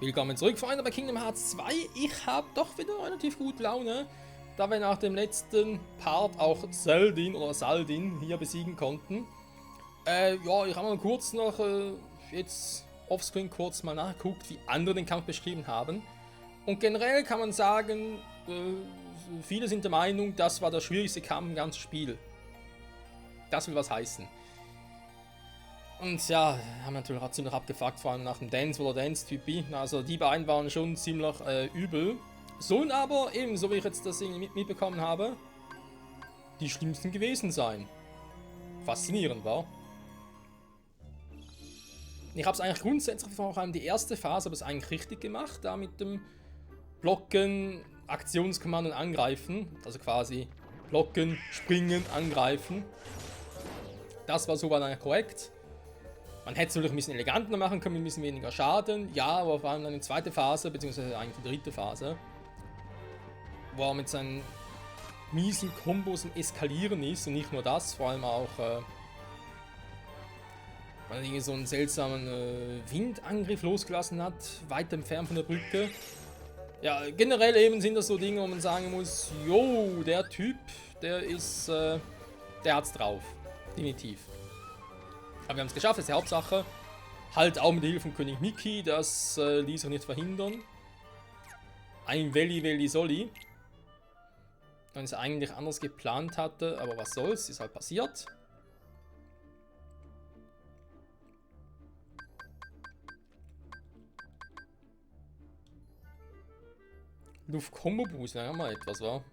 Willkommen zurück, Freunde, bei Kingdom Hearts 2. Ich habe doch wieder relativ gut Laune, da wir nach dem letzten Part auch Saldin hier besiegen konnten. Ja, ich habe mal kurz noch jetzt offscreen kurz mal nachgeguckt, wie andere den Kampf beschrieben haben. Und generell kann man sagen, viele sind der Meinung, das war der schwierigste Kampf im ganzen Spiel. Das will was heißen. Und ja, haben natürlich auch ziemlich abgefuckt, vor allem nach dem Dance oder Dance-Typi. Also die beiden waren schon ziemlich übel. Sollen aber, eben, so wie ich jetzt das mitbekommen habe, die schlimmsten gewesen sein. Faszinierend, war. Ich habe es eigentlich grundsätzlich vor allem die erste Phase aber es eigentlich richtig gemacht, da mit dem Blocken, Aktionskommando und Angreifen. Also quasi Blocken, Springen, Angreifen. Das war soweit eigentlich korrekt. Man hätte es natürlich ein bisschen eleganter machen können, mit ein bisschen weniger Schaden. Ja, aber vor allem dann in der zweiten Phase, beziehungsweise eigentlich die dritte Phase, wo er mit seinen miesen Kombos im Eskalieren ist und nicht nur das, vor allem auch, weil er irgendwie so einen seltsamen Windangriff losgelassen hat, weit entfernt von der Brücke. Ja, generell eben sind das so Dinge, wo man sagen muss, jo, der Typ, der ist, der hat's drauf. Definitiv. Aber wir haben es geschafft, das ist die Hauptsache. Halt auch mit der Hilfe von König Mickey, das ließ sich nicht verhindern. Ein Veli Soli. Wenn es eigentlich anders geplant hatte, aber was soll's, ist halt passiert. Luft-Combo-Boost, ja, mal etwas, war.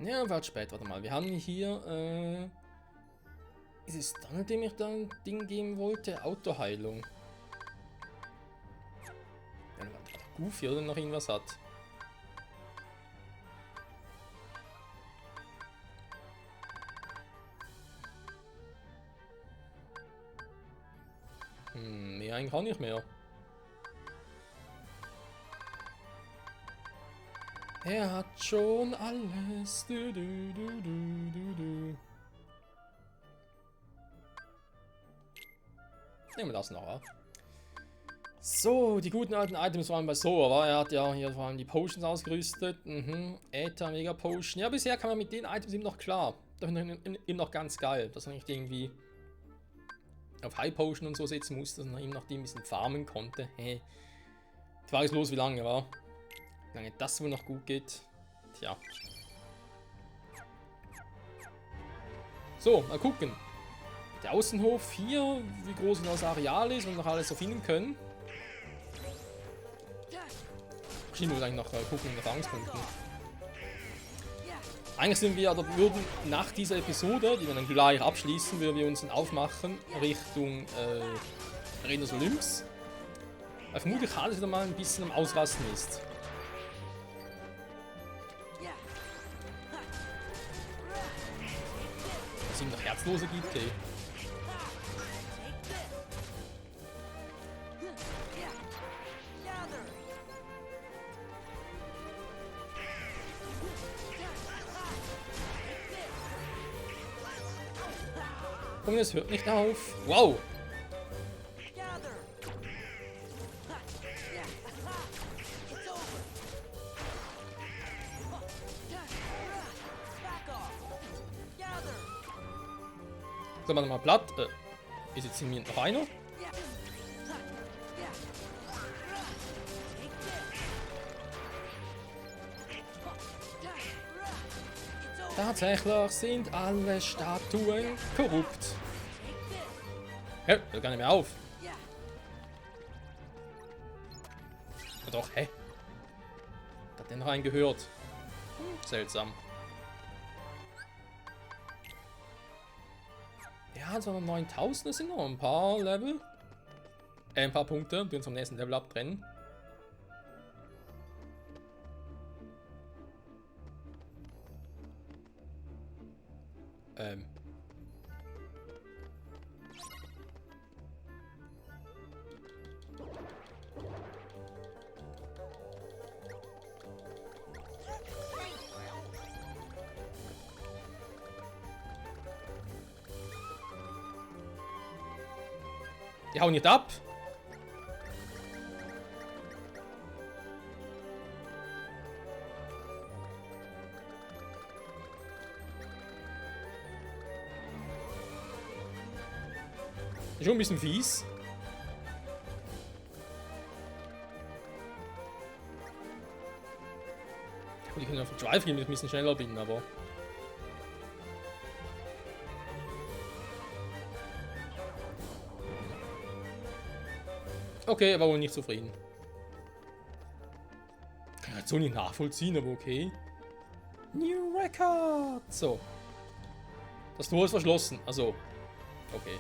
Ja, warte später, warte mal. Wir haben hier, ist es dann, dem ich da ein Ding geben wollte? Autoheilung. Ja, Goofy oder noch irgendwas hat. Mehr eigentlich auch nicht mehr. Er hat schon alles. Nehmen wir das noch, ja? So, die guten alten Items waren bei Sora, war. Er hat ja hier vor allem die Potions ausgerüstet. Äther, Mega Potion. Ja, bisher kann man mit den Items eben noch klar. Das ist eben noch ganz geil, dass man nicht irgendwie auf High Potion und so setzen musste, dass man eben noch die ein bisschen farmen konnte. Hey. Die Frage ist bloß, wie lange, war. Wie lange das wohl noch gut geht. Tja. So, mal gucken. Der Außenhof hier, wie groß genau das Areal ist und noch alles so finden können. Ich muss eigentlich noch gucken in Erfahrungspunkten. Eigentlich sind wir, oder würden nach dieser Episode, die wir dann gleich abschließen, würden wir uns dann aufmachen Richtung Arena des Olymps. Weil vermutlich alles wieder mal ein bisschen am Ausrasten ist. Dass es ihm noch Herzlose gibt, ey. Und es hört nicht auf. Wow! So, warte mal, platt. Ist jetzt in mir noch einer? Tatsächlich sind alle Statuen korrupt. Hä? Hört gar nicht mehr auf. Ja, doch, hä? Hat der noch einen gehört? Seltsam. Ja, so 9000, das sind noch ein paar Level. Ein paar Punkte, die uns vom nächsten Level abtrennen. Die hauen nicht ab. Ist schon ein bisschen fies. Gut, ich kann auf Drive gehen, wenn ich ein bisschen schneller bin, aber... Okay, er war wohl nicht zufrieden. Kann ich jetzt so nicht nachvollziehen, aber okay. New Record! So. Das Tor ist verschlossen. Also. Okay.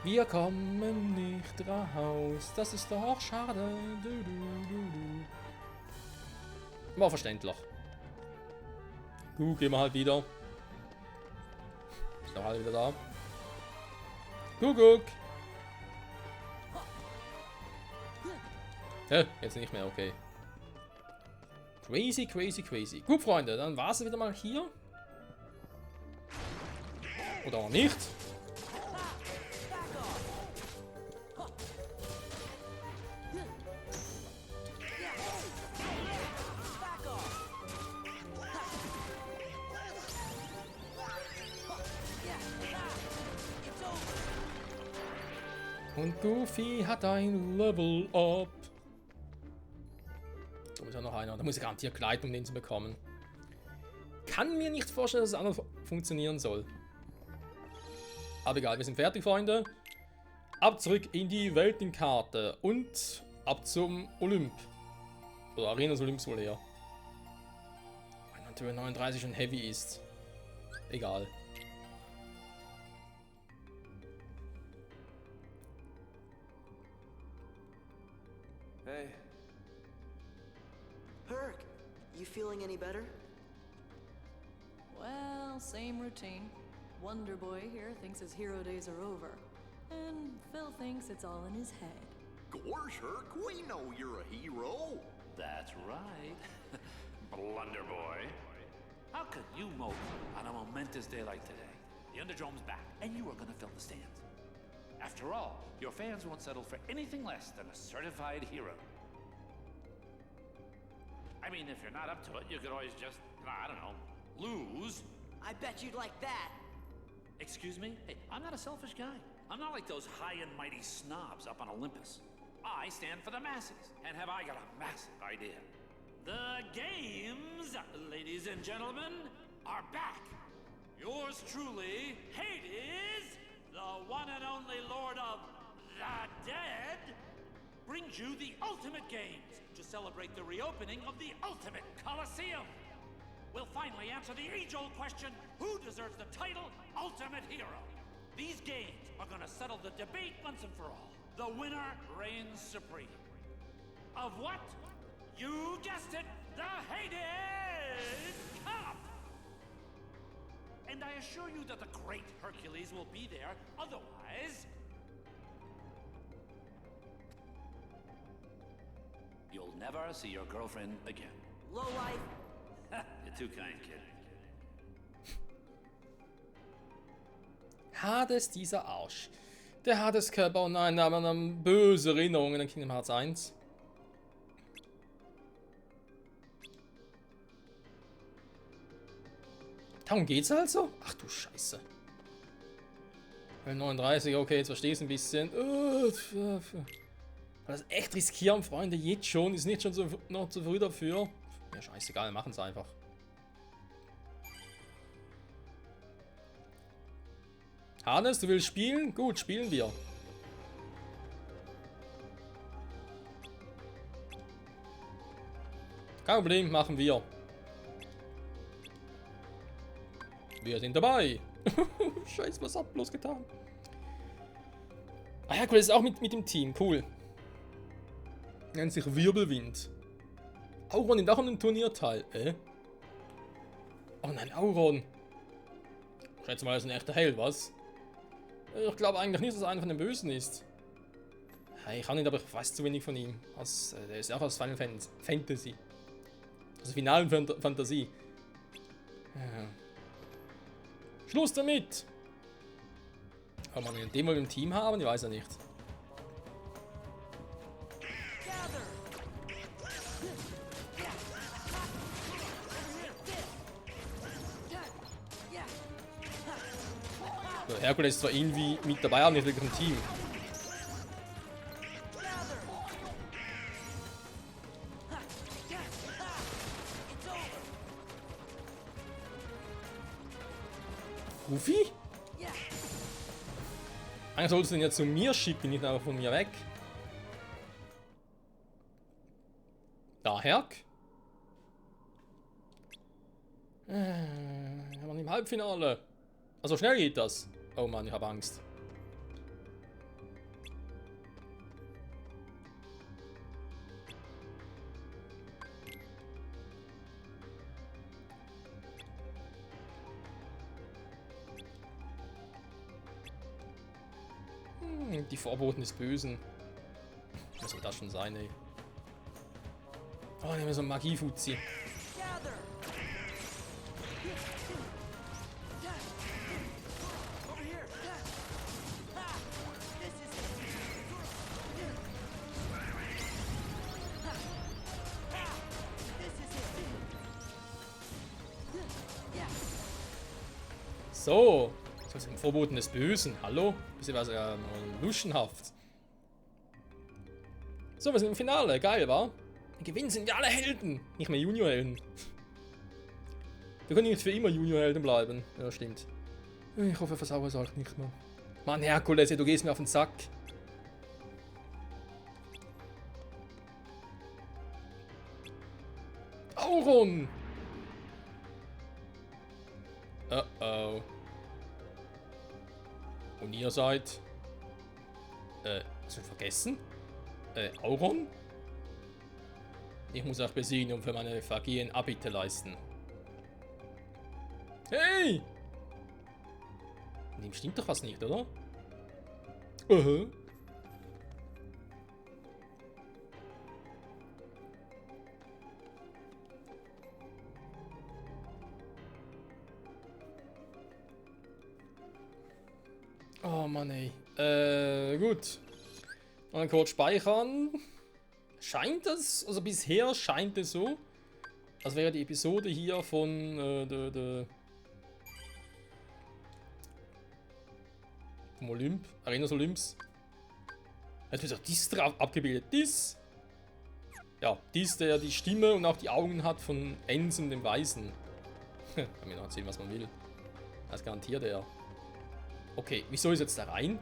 Wir kommen nicht raus. Das ist doch schade. War verständlich. Gut, gehen wir halt wieder. Ist doch halt wieder da. Guck. Jetzt nicht mehr, okay. Crazy. Gut, Freunde, dann war es wieder mal hier. Oder auch nicht. Und Goofy hat ein Level Up. Da muss ja noch einer. Da muss ich garantiert Kleidung, um den zu bekommen. Kann mir nicht vorstellen, dass es anders funktionieren soll. Aber egal, wir sind fertig, Freunde. Ab zurück in die Weltenkarte. Und ab zum Olymp. Oder Arenas Olymps wohl eher. Weil natürlich 39 schon heavy ist. Egal. Hey. Herc, you feeling any better? Well, same routine. Wonder Boy here thinks his hero days are over. And Phil thinks it's all in his head. Gorsh, Herc, we know you're a hero. That's right. Blunder Boy. How could you mope on a momentous day like today? The Underdrome's back, and you are gonna fill the stands. After all, your fans won't settle for anything less than a certified hero. I mean, if you're not up to it, you could always just, I don't know, lose. I bet you'd like that. Excuse me? Hey, I'm not a selfish guy. I'm not like those high and mighty snobs up on Olympus. I stand for the masses, and have I got a massive idea. The games, ladies and gentlemen, are back. Yours truly, Hades, the one and only Lord of the Dead, brings you the Ultimate Games to celebrate the reopening of the Ultimate Coliseum. We'll finally answer the age-old question, who deserves the title Ultimate Hero? These games are gonna settle the debate once and for all. The winner reigns supreme. Of what? You guessed it, the Hades Cup! And I assure you that the great Hercules will be there, otherwise... you'll never see your girlfriend again. Lowlife. You're too kind, kid. Hades, dieser Arsch. Der Hades-Körper, oh nein, da haben wir dann böse Erinnerungen an Kingdom Hearts 1. Darum geht's also? Ach du Scheiße. 39, okay, jetzt verstehe ich es ein bisschen. Das ist echt riskieren, Freunde, jetzt schon. Ist nicht schon so, noch zu früh dafür. Ja, scheißegal, machen es einfach. Hannes, du willst spielen? Gut, spielen wir. Kein Problem, machen wir. Wir sind dabei. Scheiße, was hat bloß getan? Ah ja, cool, das ist auch mit dem Team, cool. Nennt sich Wirbelwind. Auron nimmt auch an dem Turnier teil. Oh nein, Auron. Ich schätze mal, er ist ein echter Held, was? Ich glaube eigentlich nicht, dass er einer von den Bösen ist. Ich kann nicht, aber ich weiß zu wenig von ihm. Der ist auch aus Final Fantasy. Also finalen Fantasie. Ja. Schluss damit! Kann man den mal im Team haben? Ich weiß ja nicht. Also Herkules ist zwar irgendwie mit dabei, aber nicht wirklich im Team. Goofy? Eigentlich solltest du ihn ja zu mir schicken, nicht einfach von mir weg. Da, Herk. Wir waren im Halbfinale. Also schnell geht das. Oh Mann, ich habe Angst. Die Vorboten des Bösen. Was soll das schon sein, ey? Oh, nehmen wir so einen Magie-Fuzzi. So, das ist ein Vorboten des Bösen. Hallo? Bisschen was luschenhaft. So, wir sind im Finale. Geil, wa? Im Gewinn sind wir alle Helden. Nicht mehr Juniorhelden. Wir können nicht für immer Juniorhelden bleiben. Ja, stimmt. Ich hoffe, versauere es halt nicht mehr. Mann, Herkules, du gehst mir auf den Sack. Auron! Oh. Und ihr seid... hast du vergessen? Auron? Ich muss auch besiegen und für meine Vergehen Abbitte leisten. Hey! Mit ihm stimmt doch was nicht, oder? Oh Mann, ey. Gut. Mal kurz speichern. Scheint das, also bisher scheint es so, als wäre die Episode hier von vom Olymp, Arenas Olymps. Jetzt wird auch dies drauf abgebildet. Dies. Ja, dies, der die Stimme und auch die Augen hat von Ensen, dem Weisen. Kann mir noch erzählen, was man will. Das garantiert er. Okay, wieso ist jetzt da rein?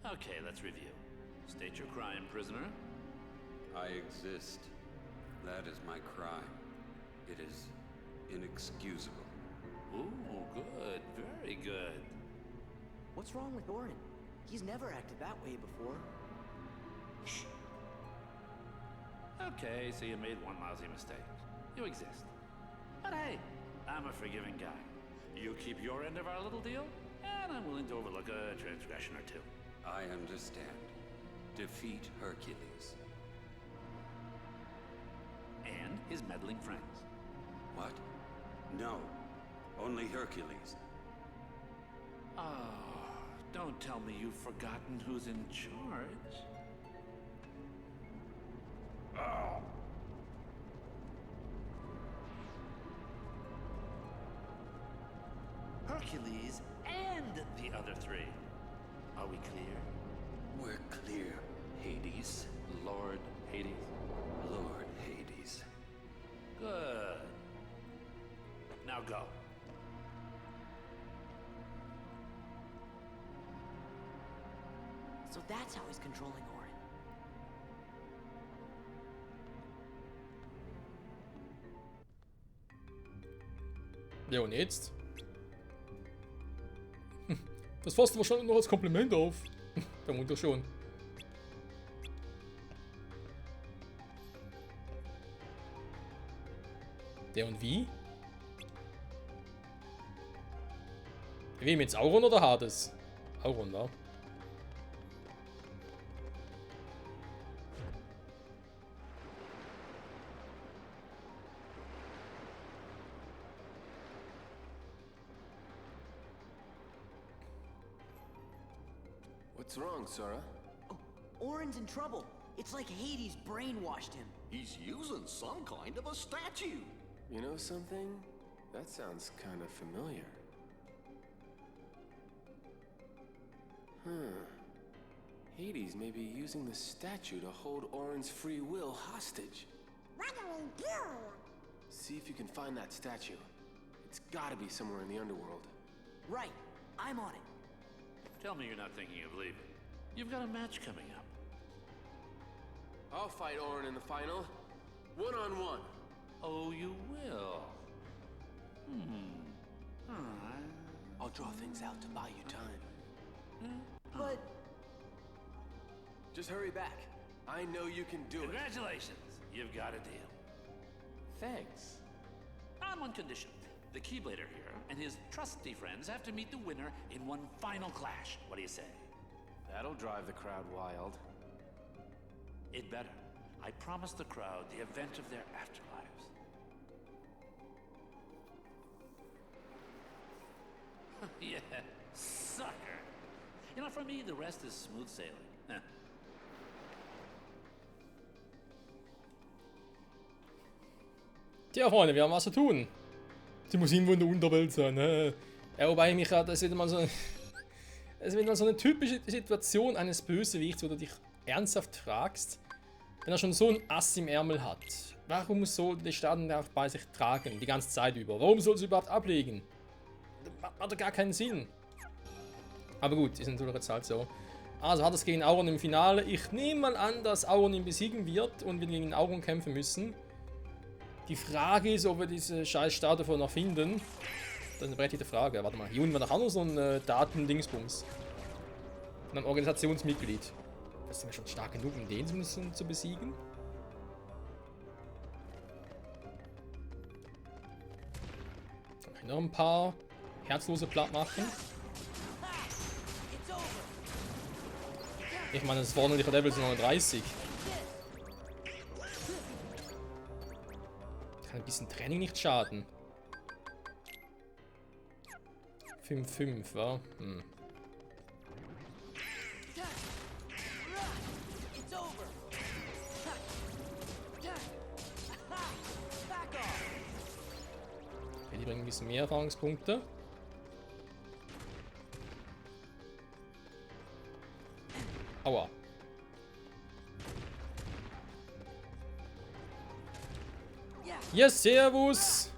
Okay, let's review. State your crime, prisoner. I exist. That is my crime. It is inexcusable. Ooh, good. Very good. What's wrong with Orin? He's never acted that way before. Okay, so you made one lousy mistake. You exist. But hey, I'm a forgiving guy. You keep your end of our little deal, and I'm willing to overlook a transgression or two. I understand. Defeat Hercules. And his meddling friends. What? No. Only Hercules. Oh, don't tell me you've forgotten who's in charge. Hercules and the other three. Are we clear? We're clear, Hades. Lord Hades? Lord Hades. Good. Now go. So that's how he's controlling Orin. Ja, und jetzt? Das fasst du wahrscheinlich noch als Kompliment auf. Vermutlich schon. Der und wie? Wem jetzt? Auron oder Hades? Auron, da. What's wrong, Sora? Oh, Orin's in trouble. It's like Hades brainwashed him. He's using some kind of a statue. You know something? That sounds kind of familiar. Hades may be using the statue to hold Orin's free will hostage. What do we do? See if you can find that statue. It's gotta be somewhere in the underworld. Right. I'm on it. Tell me you're not thinking of leaving. You've got a match coming up. I'll fight Orin in the final. One-on-one. Oh, you will? All right. I'll draw things out to buy you time. But Just hurry back. I know you can do it. Congratulations. You've got a deal. Thanks. On one condition. The Keyblader here and his trusty friends have to meet the winner in one final clash. What do you say? That'll drive the crowd wild. It better. I promised the crowd the event of their afterlives. Yeah, sucker. You know, for me, the rest is smooth sailing. Huh. Tja, Freunde, wir haben was zu tun. Sie muss irgendwo in der Unterwelt sein. Ja, wobei mich das ist wieder mal so. Es ist wieder mal so eine typische Situation eines Bösewichts, wo du dich ernsthaft fragst, wenn er schon so ein Ass im Ärmel hat. Warum soll die Staaten auch bei sich tragen, die ganze Zeit über? Warum soll sie überhaupt ablegen? Das hat doch gar keinen Sinn. Aber gut, ist natürlich jetzt halt so. Also hat es gegen Auron im Finale. Ich nehme mal an, dass Auron ihn besiegen wird und wir gegen Auron kämpfen müssen. Die Frage ist, ob wir diese scheiß Statue davon noch finden. Das ist eine berechtigte Frage. Warte mal, hier unten war doch auch noch so ein Datendingsbums. Von einem Organisationsmitglied. Das sind wir schon stark genug, um den zu besiegen. Dann kann ich noch ein paar Herzlose platt machen. Ich meine, das war noch nicht Level 39. Kann ein bisschen Training nicht schaden. 5-5, wa? Okay, die bringen ein bisschen mehr Erfahrungspunkte. Aua. Ja, servus.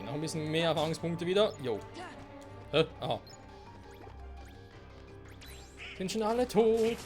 Noch ein bisschen mehr Erfahrungspunkte wieder. Jo. Aha. Sind schon alle tot.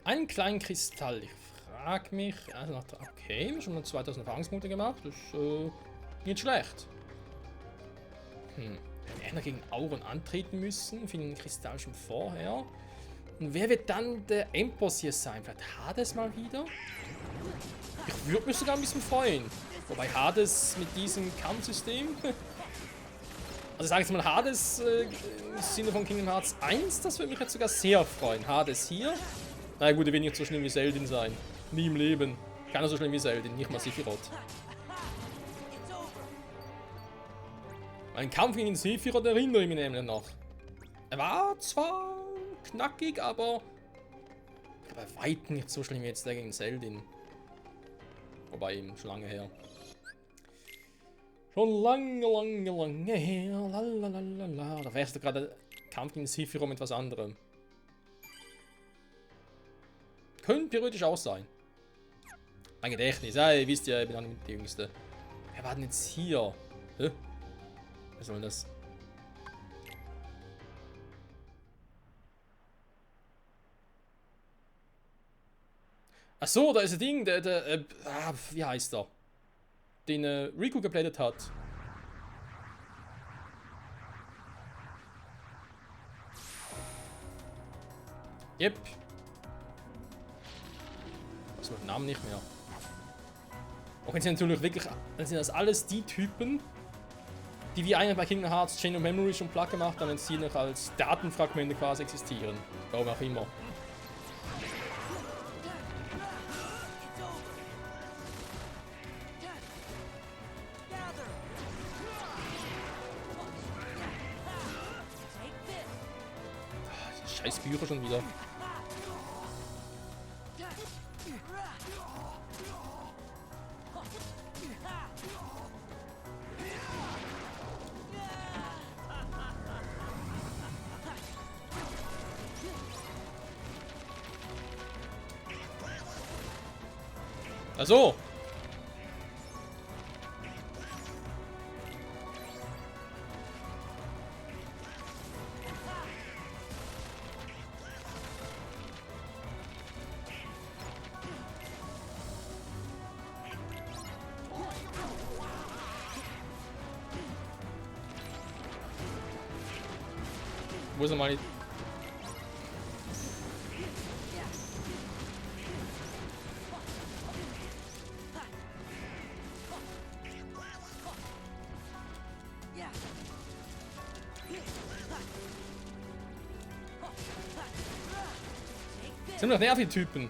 Einen kleinen Kristall. Ich frage mich. Also nach der, okay, wir haben schon mal 2000 Erfahrungspunkte gemacht. Das ist nicht schlecht. Wenn wir noch gegen Auron antreten müssen, finden den Kristall schon vorher. Und wer wird dann der Endboss hier sein? Vielleicht Hades mal wieder? Ich würde mich sogar ein bisschen freuen. Wobei Hades mit diesem Kampfsystem. Also sage ich jetzt mal Hades im Sinne von Kingdom Hearts 1, das würde mich jetzt sogar sehr freuen. Hades hier. Na gut, er wird nicht so schlimm wie Seldin sein. Nie im Leben. Keiner so schlimm wie Seldin, nicht mal Sephiroth. Ein Kampf gegen Sephiroth erinnere ich mich nämlich noch. Er war zwar knackig, aber bei weitem nicht so schlimm wie jetzt der gegen Seldin. Wobei eben schon lange her. Schon lange her. Lalalala. Da wärst du gerade der Kampf gegen Sephiroth mit etwas anderem. Könnte theoretisch auch sein. Mein Gedächtnis. Ihr wisst ja, ich bin auch nicht der Jüngste. Wer war denn jetzt hier? Hä? Was soll das? Ach so, da ist ein Ding, wie heißt der? Den Riku geblättet hat. Yep. So, den Namen nicht mehr. Auch wenn sie natürlich wirklich, dann sind das alles die Typen, die wie eigentlich bei Kingdom Hearts Chain of Memory schon platt gemacht haben, wenn sie noch als Datenfragmente quasi existieren. Warum auch immer. Scheiß Bücher schon wieder. Also. Wo ist nochmal die... Sind doch nervige Typen.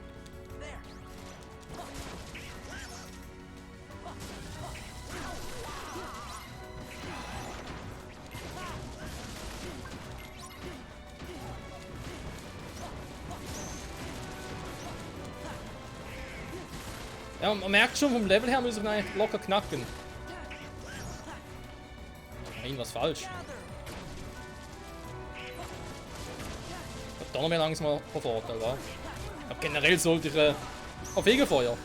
Ja, man merkt schon, vom Level her müssen wir eigentlich locker knacken. Nein, was falsch. Da noch mehr langsam vor Vorteil, wa? Aber generell sollte ich auf Fegefeuer.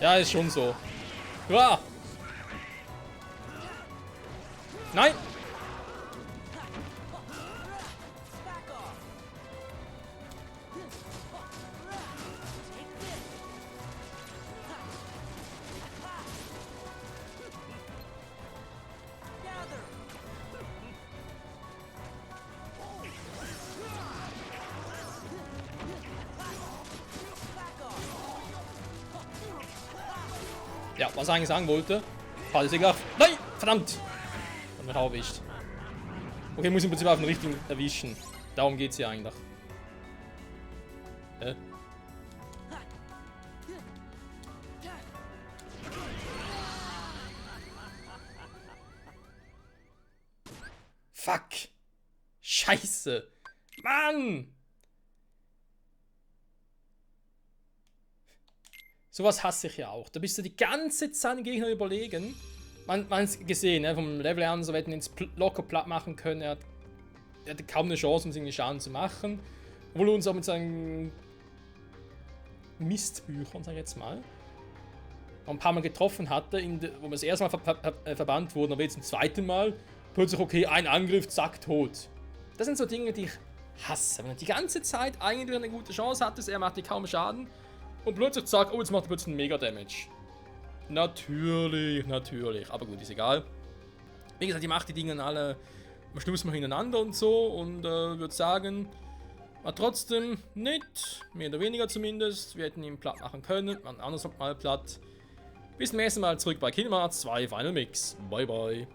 Ja, ist schon so. Uah. Nein! Ja, was ich eigentlich sagen wollte. Fall ist egal. Nein! Verdammt! Hat mich auch erwischt. Okay, ich muss im Prinzip auf den richtigen erwischen. Darum geht's hier eigentlich. Fuck! Scheiße! Mann! Sowas hasse ich ja auch. Da bist du die ganze Zeit den Gegner überlegen. Man hat es gesehen, ne? Vom Level an, so hätten ihn locker platt machen können. Er hatte kaum eine Chance, uns irgendwie Schaden zu machen. Obwohl er uns auch mit seinen Mistbüchern, sag ich jetzt mal, ein paar Mal getroffen hatte, wo wir das erste Mal verbannt wurden, aber jetzt zum zweiten Mal. Plötzlich, okay, ein Angriff, zack, tot. Das sind so Dinge, die ich hasse. Wenn er die ganze Zeit eigentlich eine gute Chance hatte, er macht dir kaum Schaden. Und plötzlich zack, oh, jetzt macht er plötzlich einen Mega-Damage. Natürlich, natürlich. Aber gut, ist egal. Wie gesagt, ich mache die Dinge alle am Schluss mal hintereinander und so. Und würde sagen, war trotzdem nett. Mehr oder weniger zumindest. Wir hätten ihn platt machen können. Man anders mal platt. Bis zum nächsten Mal zurück bei Kingdom Hearts 2 Final Mix. Bye, bye.